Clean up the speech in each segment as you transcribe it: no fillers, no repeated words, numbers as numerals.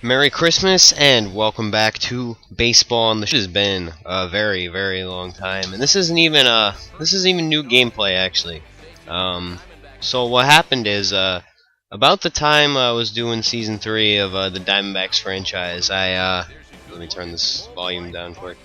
Merry Christmas and welcome back to baseball on the show. It has been a very, very long time, and this isn't even new gameplay actually. So what happened is about the time I was doing season 3 of the Diamondbacks franchise, let me turn this volume down quick.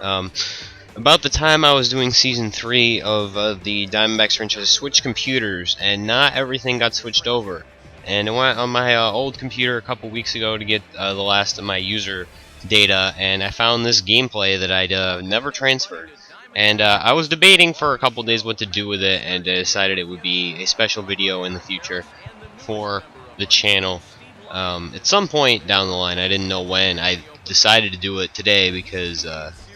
About the time I was doing season 3 of the Diamondbacks franchise, I switched computers, and not everything got switched over. And I went on my old computer a couple weeks ago to get the last of my user data, and I found this gameplay that I'd never transferred. And I was debating for a couple days what to do with it, and I decided it would be a special video in the future for the channel. At some point down the line, I didn't know when, I decided to do it today because,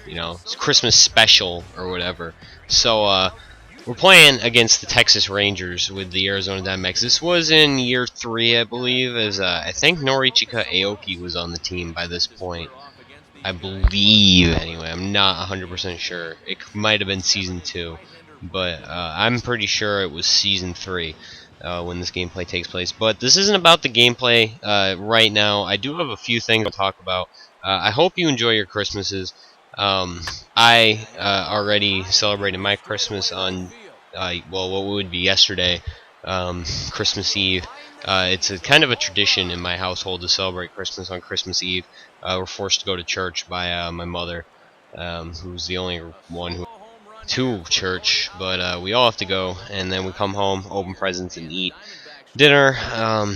you know, it's Christmas special or whatever. So, we're playing against the Texas Rangers with the Arizona Diamondbacks. This was in year 3, I believe, as I think Norichika Aoki was on the team by this point. I believe, anyway. I'm not 100% sure. It might have been season 2, but I'm pretty sure it was season 3 when this gameplay takes place. But this isn't about the gameplay right now. I do have a few things to talk about. I hope you enjoy your Christmases. I already celebrated my Christmas on, well, what would be yesterday, Christmas Eve. It's a kind of a tradition in my household to celebrate Christmas on Christmas Eve. We're forced to go to church by my mother, who's the only one who to church, but we all have to go, and then we come home, open presents, and eat dinner. I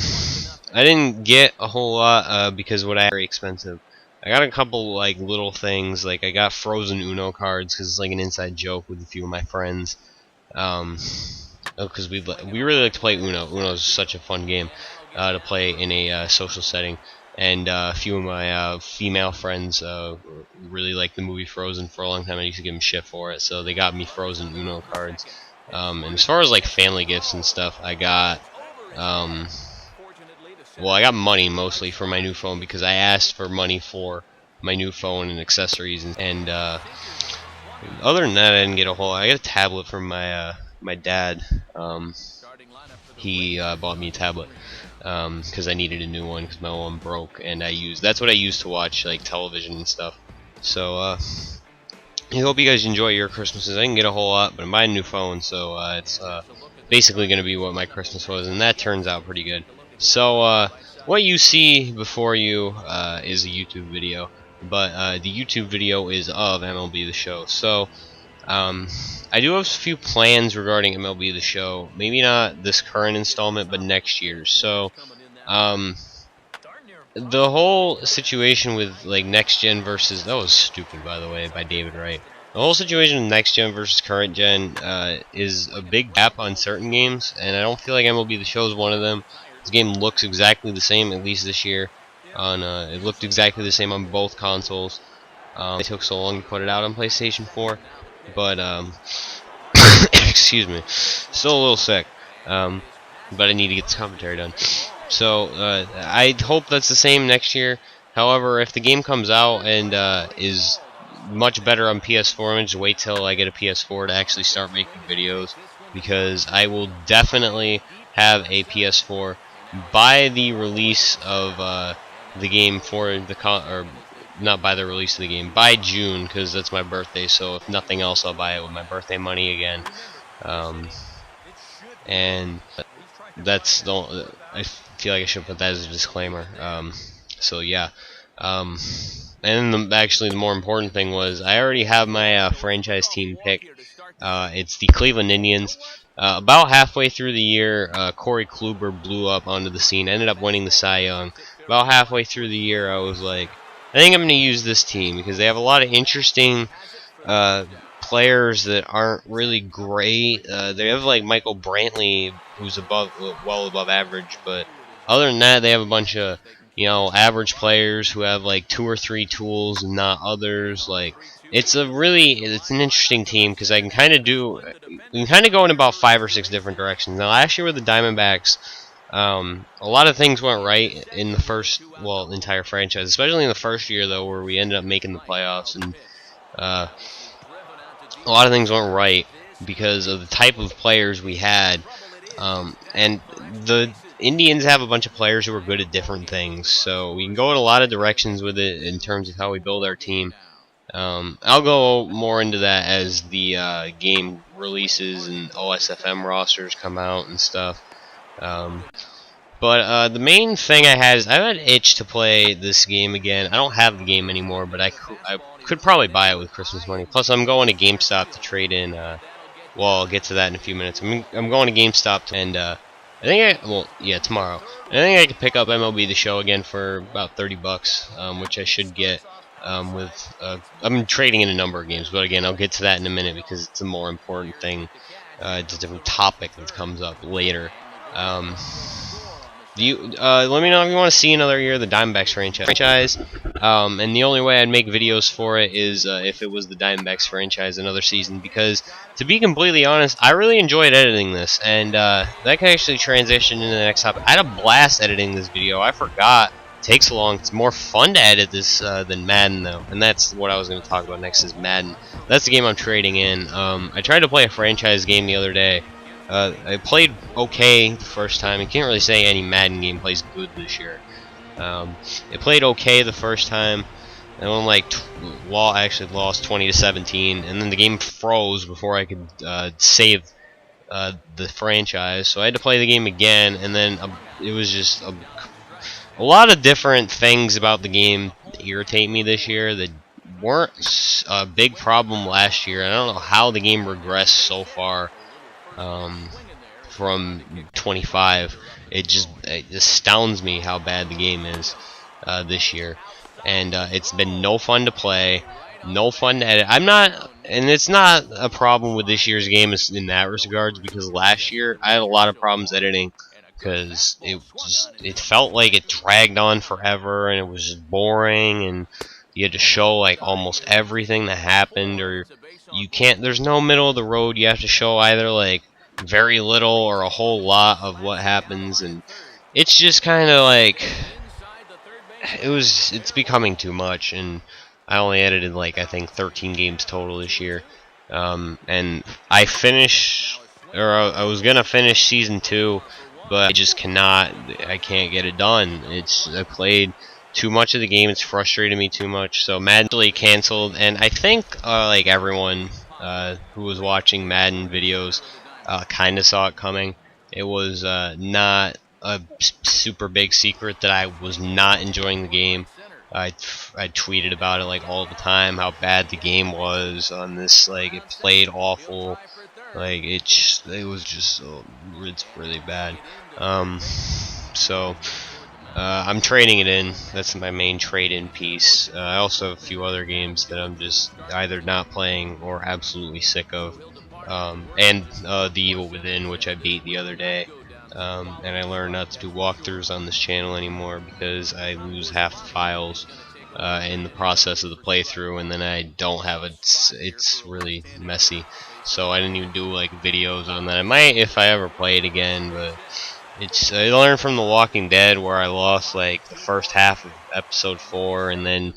didn't get a whole lot because what I had very expensive. I got a couple like little things, like I got frozen Uno cards because it's like an inside joke with a few of my friends. Because we really like to play Uno. Uno is such a fun game to play in a social setting. And a few of my female friends really like the movie Frozen for a long time. I used to give them shit for it, so they got me frozen Uno cards. And as far as like family gifts and stuff, I got well, I got money mostly for my new phone because I asked for money for my new phone and accessories, and other than that, I didn't get a whole. I got a tablet from my my dad. He bought me a tablet because I needed a new one because my one broke, and that's what I used to watch like television and stuff. So I hope you guys enjoy your Christmases. I didn't get a whole lot, but I'm buying a new phone, so it's basically going to be what my Christmas was, and that turns out pretty good. So what you see before you is a YouTube video, but the YouTube video is of MLB The Show. So I do have a few plans regarding MLB The Show. Maybe not this current installment, but next year's. So the whole situation with like next gen versus, that was stupid by the way by David Wright. The whole situation with next gen versus current gen is a big gap on certain games, and I don't feel like MLB The Show is one of them. This game looks exactly the same, at least this year. It looked exactly the same on both consoles. It took so long to put it out on PlayStation 4, but excuse me, still a little sick. But I need to get this commentary done. So I hope that's the same next year. However, if the game comes out and is much better on PS4, I'm gonna just wait till I get a PS4 to actually start making videos, because I will definitely have a PS4 by the release of the game for the or not by the release of the game, by June, because that's my birthday. So if nothing else, I'll buy it with my birthday money again. And that's the, I feel like I should put that as a disclaimer. So yeah. And actually the more important thing was I already have my franchise team pick. It's the Cleveland Indians. About halfway through the year, Corey Kluber blew up onto the scene, ended up winning the Cy Young. About halfway through the year, I was like, I think I'm going to use this team because they have a lot of interesting players that aren't really great. They have like Michael Brantley, who's well above average, but other than that, they have a bunch of, you know, average players who have like 2 or 3 tools and not others. Like, it's an interesting team because I can kind of go in about 5 or 6 different directions. Now, last year with the Diamondbacks, a lot of things went right in the entire franchise, especially in the first year though, where we ended up making the playoffs, and a lot of things went right because of the type of players we had, and the Indians have a bunch of players who are good at different things, so we can go in a lot of directions with it in terms of how we build our team. I'll go more into that as the game releases and OSFM rosters come out and stuff. But the main thing I had is I had an itch to play this game again. I don't have the game anymore, but I could probably buy it with Christmas money. Plus, I'm going to GameStop to trade in. Well, I'll get to that in a few minutes. I'm going to GameStop and I think tomorrow. I think I could pick up MLB The Show again for about 30 bucks, which I should get. I'm trading in a number of games, but again, I'll get to that in a minute because it's a more important thing. It's a different topic that comes up later. Let me know if you want to see another year of the Diamondbacks franchise. And the only way I'd make videos for it is if it was the Diamondbacks franchise another season, because to be completely honest, I really enjoyed editing this, and that can actually transition into the next topic. I had a blast editing this video. I forgot. It takes long. It's more fun to edit this than Madden, though, and that's what I was going to talk about next is Madden. That's the game I'm trading in. I tried to play a franchise game the other day. I played okay the first time. I can't really say any Madden game plays good this year. It played okay the first time, and then I actually lost 20-17, and then the game froze before I could save the franchise. So I had to play the game again, and then it was just a lot of different things about the game that irritate me this year that weren't a big problem last year. And I don't know how the game regressed so far. From 25, it astounds me how bad the game is this year, and it's been no fun to play, no fun to edit. And it's not a problem with this year's game in that regards, because last year I had a lot of problems editing because it felt like it dragged on forever and it was just boring, and you had to show like almost everything that happened, or there's no middle of the road. You have to show either like very little or a whole lot of what happens, and it's just kind of like it's becoming too much. And I only edited like I think 13 games total this year, and I was gonna finish season 2, but I can't get it done. I played too much of the game. It's frustrated me too much. So Madden really canceled, and I think like everyone who was watching Madden videos kind of saw it coming. It was not a super big secret that I was not enjoying the game. I tweeted about it like all the time, how bad the game was on this. Like, it played awful. Like, it's really bad. So I'm trading it in. That's my main trade-in piece. I also have a few other games that I'm just either not playing or absolutely sick of. And The Evil Within, which I beat the other day. And I learned not to do walkthroughs on this channel anymore because I lose half the files in the process of the playthrough, and then I don't have it. It's really messy. So I didn't even do like videos on that. I might if I ever play it again, but I learned from The Walking Dead, where I lost like the first half of episode 4 and then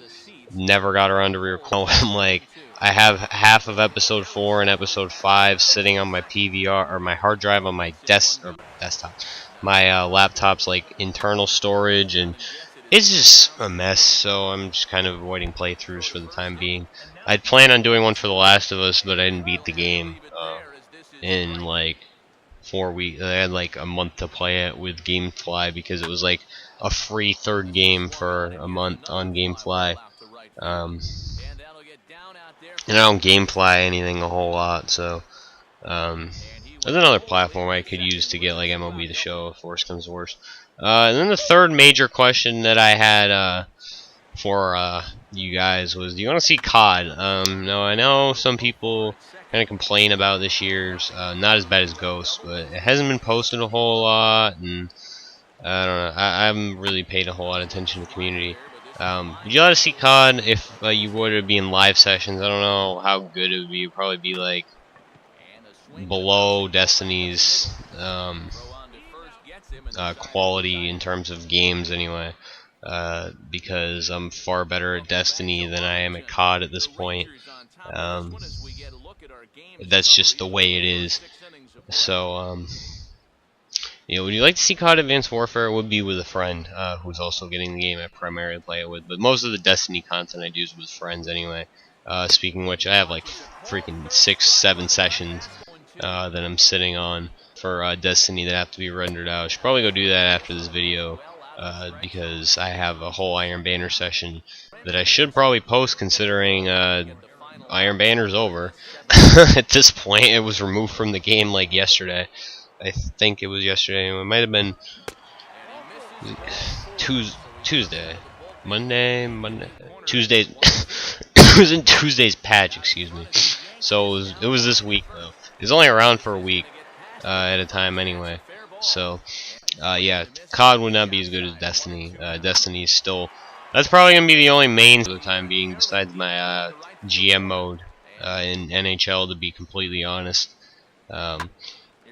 never got around to re-recording. I'm like, I have half of episode 4 and episode 5 sitting on my PVR or my hard drive on my desktop, my laptop's like internal storage, and it's just a mess. So I'm just kind of avoiding playthroughs for the time being. I'd plan on doing one for The Last of Us, but I didn't beat the game in like 4 weeks. I had like a month to play it with GameFly because it was like a free third game for a month on GameFly. And I don't GameFly anything a whole lot, so there's another platform I could use to get like MLB The Show if worse comes to worse. And then the third major question that I had for you guys was, do you want to see COD? No, I know some people kind of complain about this year's, not as bad as Ghost, but it hasn't been posted a whole lot, and I don't know. I haven't really paid a whole lot of attention to the community. Would you like to see COD? If you would, it would be in live sessions. I don't know how good it would be. It would probably be like below Destiny's quality in terms of games anyway, because I'm far better at Destiny than I am at COD at this point. That's just the way it is. So would you like to see COD Advanced Warfare? It would be with a friend who's also getting the game I primarily play it with. But most of the Destiny content I do is with friends anyway. Speaking of which, I have like freaking 6, 7 sessions that I'm sitting on for Destiny that have to be rendered out. I should probably go do that after this video because I have a whole Iron Banner session that I should probably post, considering Iron Banner's over. At this point, it was removed from the game like yesterday. I think it was yesterday. It might have been Tuesday, Monday, Tuesday. It was in Tuesday's patch, excuse me. So it was this week though. It was only around for a week at a time anyway. So yeah, COD would not be as good as Destiny. Destiny is still. That's probably gonna be the only main for the time being, besides my GM mode in NHL. To be completely honest.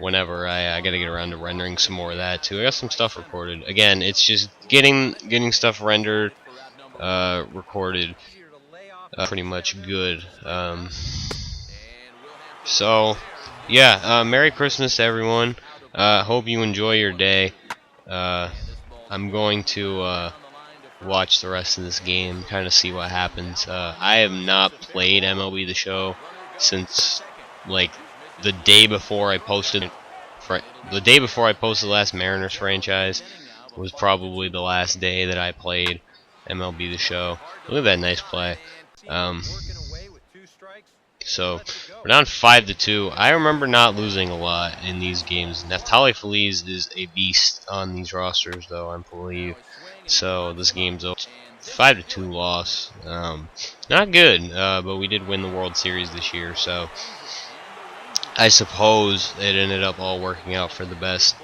Whenever I gotta get around to rendering some more of that too. I got some stuff recorded. Again, it's just getting stuff rendered, recorded, pretty much good. So yeah, Merry Christmas to everyone. Hope you enjoy your day. I'm going to watch the rest of this game, kind of see what happens. I have not played MLB The Show since like the day before I posted. The day before I posted the last Mariners franchise was probably the last day that I played MLB The Show. Look at that nice play. So we're down 5-2. I remember not losing a lot in these games. Neftali Feliz is a beast on these rosters, though, I believe. So this game's a 5-2 loss. Not good, but we did win the World Series this year, so I suppose it ended up all working out for the best.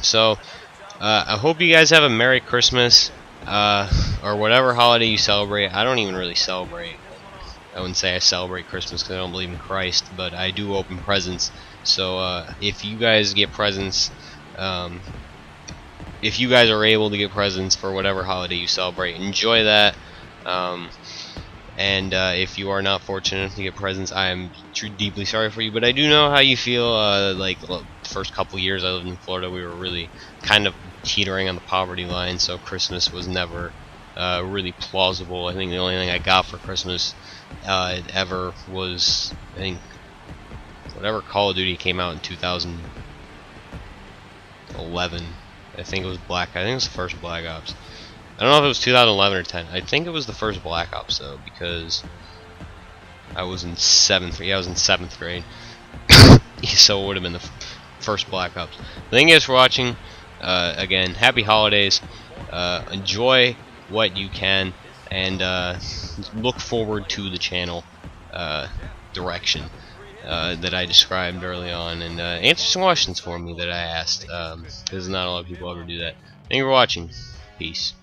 So I hope you guys have a Merry Christmas, or whatever holiday you celebrate. I don't even really celebrate. I wouldn't say I celebrate Christmas because I don't believe in Christ, but I do open presents. So if you guys get presents, if you guys are able to get presents for whatever holiday you celebrate, enjoy that. And if you are not fortunate enough to get presents, I am deeply sorry for you. But I do know how you feel. Like the first couple years I lived in Florida, we were really kind of teetering on the poverty line, so Christmas was never really plausible. I think the only thing I got for Christmas ever was, I think, whatever Call of Duty came out in 2011. I think it was I think it was the first Black Ops. I don't know if it was 2011 or 10. I think it was the first Black Ops though, because I was in 7th. Yeah, I was in 7th grade, so it would have been the first Black Ops. Thank you guys for watching. Again, happy holidays. Enjoy what you can, and look forward to the channel direction that I described early on, and answer some questions for me that I asked, because not a lot of people ever do that. Thank you for watching. Peace.